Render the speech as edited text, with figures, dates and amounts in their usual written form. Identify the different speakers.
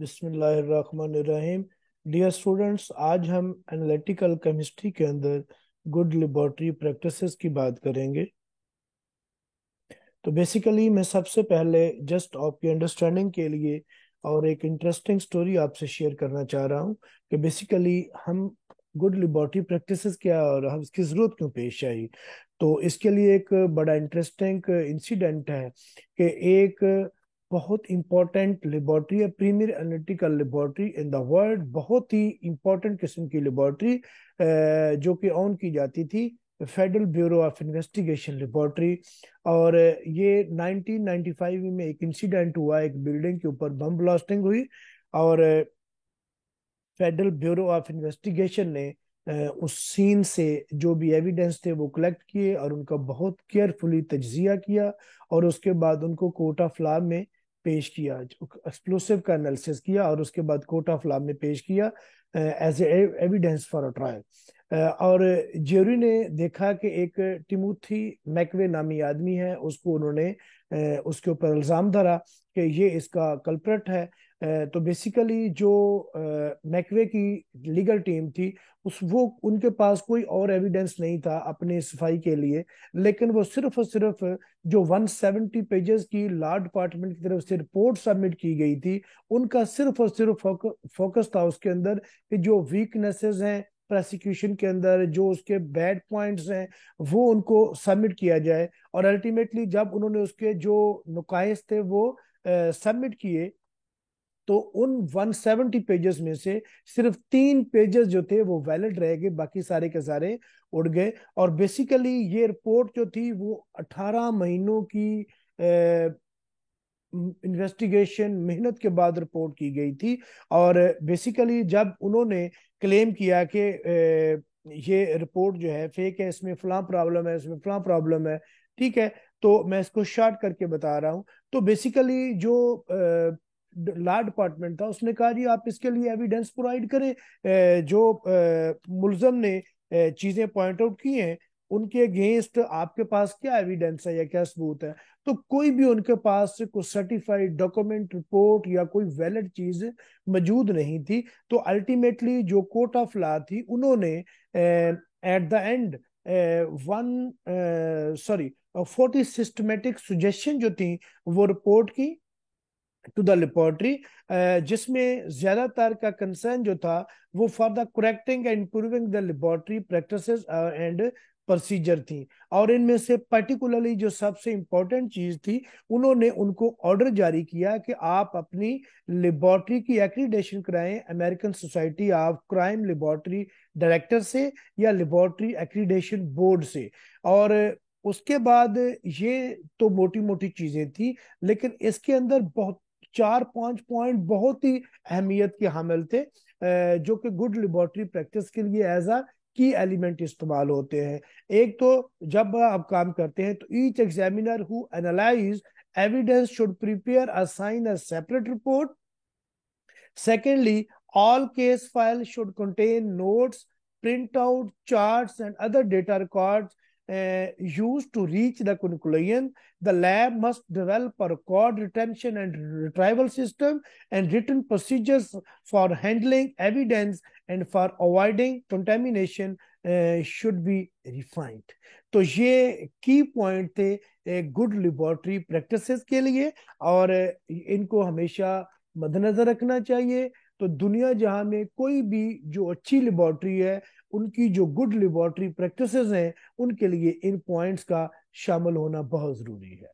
Speaker 1: बिस्मिल्लाहिर्रहमानिर्रहीम। Dear students, आज हम एनालिटिकल केमिस्ट्री के अंदर गुड लेबोरेटरी प्रैक्टिसेस की बात करेंगे। तो बेसिकली मैं सबसे पहले जस्ट आपकी अंडरस्टैंडिंग के लिए और एक इंटरेस्टिंग स्टोरी आपसे शेयर करना चाह रहा हूँ कि बेसिकली हम गुड लेबोरेटरी प्रैक्टिसेस क्या और हम इसकी ज़रूरत क्यों पेश आई। तो इसके लिए एक बड़ा इंटरेस्टिंग इंसिडेंट है कि एक बहुत इंपॉर्टेंट लेबोरेटरी है, premier analytical laboratory in the world, बहुत ही इंपॉर्टेंट किस्म की लेबोरेटरी जो कि ऑन की जाती थी, federal bureau of investigation laboratory. और ये 1995 में एक इंसिडेंट हुआ, एक बिल्डिंग के ऊपर बम ब्लास्टिंग हुई और फेडरल ब्यूरो ऑफ इन्वेस्टिगेशन ने उस सीन से जो भी एविडेंस थे वो कलेक्ट किए और उनका बहुत केयरफुली तज्जिया किया और उसके बाद उनको कोर्ट ऑफ लॉ में पेश किया, एक्सप्लोसिव का एनालिसिस किया और उसके बाद कोर्ट ऑफ लॉ में पेश किया as evidence for a trial. और ज्यूरी ने देखा कि एक टिमोथी मैकवे नामी आदमी है, उसको उन्होंने उसके ऊपर इल्जाम धरा कि ये इसका कल्प्रेट है। तो बेसिकली जो मैकवे की लीगल टीम थी, उस वो उनके पास कोई और एविडेंस नहीं था अपनी सफाई के लिए, लेकिन वो सिर्फ और सिर्फ जो 170 पेजेस की लॉ डिपार्टमेंट की तरफ से रिपोर्ट सबमिट की गई थी, उनका सिर्फ और सिर्फ फोकस था उसके अंदर कि जो वीकनेसेस हैं प्रोसिक्यूशन के अंदर, जो उसके बैड पॉइंट्स हैं, वो उनको सबमिट किया जाए। और अल्टीमेटली जब उन्होंने उसके जो नुकाइस थे वो सबमिट किए, तो उन 170 पेजेस में से सिर्फ 3 पेजेस जो थे वो वैलिड रह गए, बाकी सारे के सारे उड़ गए। और बेसिकली ये रिपोर्ट जो थी वो 18 महीनों की इन्वेस्टिगेशन मेहनत के बाद रिपोर्ट की गई थी। और बेसिकली जब उन्होंने क्लेम किया कि ये रिपोर्ट जो है फेक है, इसमें फलां प्रॉब्लम है, इसमें फलां प्रॉब्लम है, ठीक है, तो मैं इसको शार्ट करके बता रहा हूँ। तो बेसिकली जो लॉ डिपार्टमेंट था उसने कहा जी आप इसके लिए एविडेंस प्रोवाइड करें, जो मुलजम ने चीजें पॉइंट आउट की हैं उनके अगेंस्ट आपके पास क्या एविडेंस है या क्या सबूत है। तो कोई भी उनके पास कोई सर्टिफाइड डॉक्यूमेंट रिपोर्ट या कोई वैलिड चीज मौजूद नहीं थी। तो अल्टीमेटली जो कोर्ट ऑफ लॉ थी उन्होंने at the end one sorry 40 systematic suggestion जो थी वो रिपोर्ट की टू द लेबोरेटरी, जिसमें ज्यादातर का कंसर्न जो था वो for the correcting and improving the laboratory practices and procedure थी। और इनमें से पर्टिकुलरली जो सबसे इंपॉर्टेंट चीज थी, उन्होंने उनको ऑर्डर जारी किया कि आप अपनी लेबोरेटरी की एक्रीडेशन कराएं American society of crime laboratory director से या लेबोरेटरी एक्रीडेशन बोर्ड से। और उसके बाद ये तो मोटी मोटी चीजें थी, लेकिन इसके अंदर बहुत 4-5 पॉइंट बहुत ही अहमियत के हामिल थे, जो कि गुड लेबोरेटरी प्रैक्टिस के लिए एज अ की एलिमेंट इस्तेमाल होते हैं। एक तो जब आप काम करते हैं तो each examiner who analyse evidence should prepare assign a separate report. Secondly, all case files should contain notes, printout, charts, and other data records used to reach the conclusion. The lab must develop a record retention and retrieval system and written procedures for handling evidence and for avoiding contamination should be refined. तो ये की point थे good laboratory practices के लिए, और इनको हमेशा मद्देनजर रखना चाहिए। तो दुनिया जहां में कोई भी जो अच्छी लेबोरेटरी है, उनकी जो गुड लेबोरेटरी प्रैक्टिसेस हैं, उनके लिए इन पॉइंट्स का शामिल होना बहुत जरूरी है।